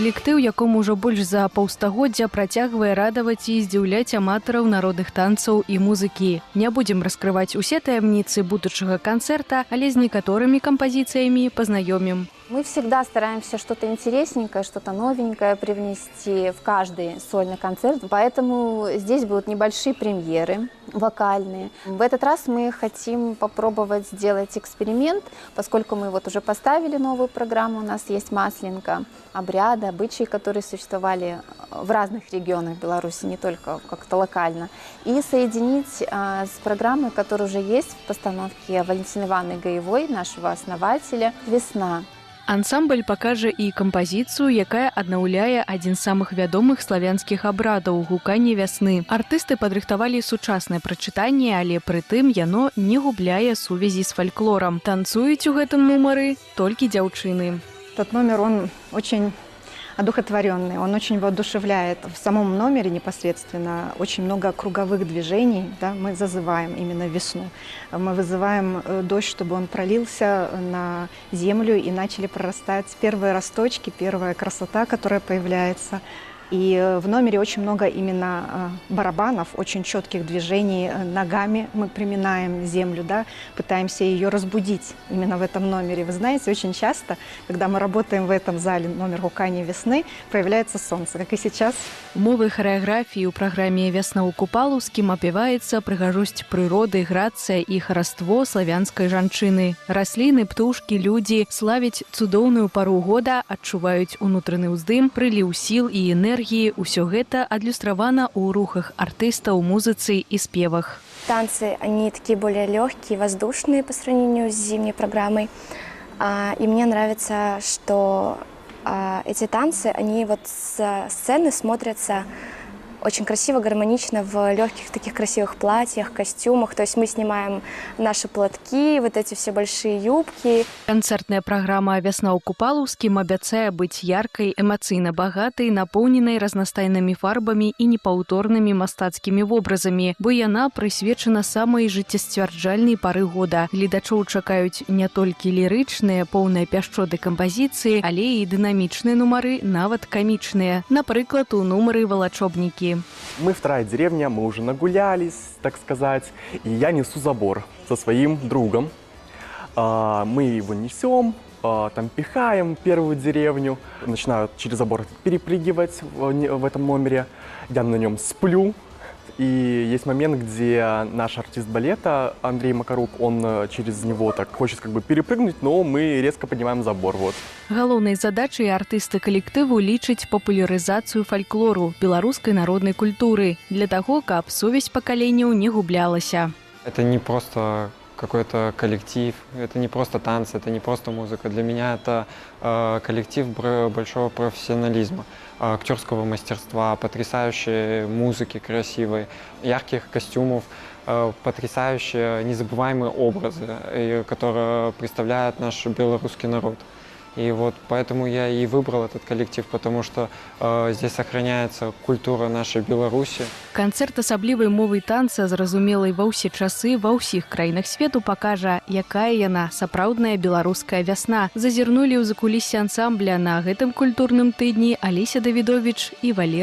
Калектыў, якому ўжо больш за паўстагоддзя працягвае радаваць і здзіўляць аматараў народных танцаў і музыкі. Не будзем раскрываць усе таямніцы будучага канцэрта, але з некаторымі кампазіцыямі пазнаёмім. Мы всегда стараемся что-то интересненькое, что-то новенькое привнести в каждый сольный концерт. Поэтому здесь будут небольшие премьеры вокальные. В этот раз мы хотим попробовать сделать эксперимент, поскольку мы вот уже поставили новую программу, у нас есть Масленка, обряды, обычаи, которые существовали в разных регионах Беларуси, не только как-то локально, и соединить с программой, которая уже есть в постановке Валентины Ивановны Гаевой, нашего основателя, «Весна». Ансамбль пакажа і кампазіцыю, якая аднаўляе адзін з самых вядомых славянскіх абрадаў гуканне вясны. Артысты падрыхтавалі сучаснае прачытанне, але прытым яно не губляе сувязі з фальклорам. Танцуюць у гэтым нумары толькі дзяўчыны. Этот номер, он очень одухотворенный, он очень воодушевляет. В самом номере непосредственно очень много круговых движений, да, мы зазываем именно весну. Мы вызываем дождь, чтобы он пролился на землю и начали прорастать первые росточки, первая красота, которая появляется. И в номере очень много именно барабанов, очень четких движений ногами. Мы приминаем землю, да, пытаемся ее разбудить именно в этом номере. Вы знаете, очень часто, когда мы работаем в этом зале номер гукання весны, появляется солнце, как и сейчас. Умовы харэаграфіі ў праграме «Вясна ў Купалаўскім» апяваецца прыгажосць прыроды, грацыя і хараство славянскай жанчыны. Расліны, птушкі, людзі славяць цудоўную пару года, адчуваюць унутраны ўздым, прыліў сіл і энергіі. Усё гэта адлюстравана ў рухах артыстаў, музыцы і спевах. Танцы, они такие более легкие, воздушные по сравнению с зимней программой. И мне нравится, что эти танцы, они вот с сцены смотрятся очень красиво, гармонично в легких таких красивых платьях, костюмах. То есть мы снимаем наши платки, вот эти все большие юбки. Канцэртная праграма «Вясна ў Купалаўскім» абяцае быць яркай, эмацыйна багатай, напоўненай разнастайнымі фарбамі і непаўторнымі мастацкімі вобразамі, бо яна прысвечана самай жыццесцвярджальнай пары года. Гледачоў чакаюць не толькі лірычныя, поўныя пяшчоты кампазіцыі, але і дынамічныя нумары, нават камічныя. Напрыклад, у нумары «Валачобнікі». Мы вторая деревня, мы уже нагулялись, так сказать, и я несу забор со своим другом. Мы его несем, там пихаем первую деревню, начинают через забор перепрыгивать в этом номере, я на нем сплю. И есть момент, где наш артист балета Андрей Макарук, он через него так хочет как бы перепрыгнуть, но мы резко поднимаем забор. Вот. Галоўнай задачай артысты калектыву лічаць папулярызацыю фальклору, беларускай народнай культуры, для таго, каб сувязь пакаленняў не гублялася. Это не просто какой-то коллектив, это не просто танцы, это не просто музыка. Для меня это коллектив большого профессионализма, актерского мастерства, потрясающей музыки красивой, ярких костюмов, потрясающие незабываемые образы, которые представляют наш белорусский народ. И вот поэтому я и выбрал этот коллектив, потому что здесь сохраняется культура нашей Беларуси. Канцэрт асаблівай мовай танца, зразумелай ва ўсе часы, ва ўсіх краінах свету, пакажа, якая яна сапраўдная беларуская вясна. Зазірнулі ў закуліссе ансамбля на гэтым культурным тыдні Алеся Давідовіч і Валерый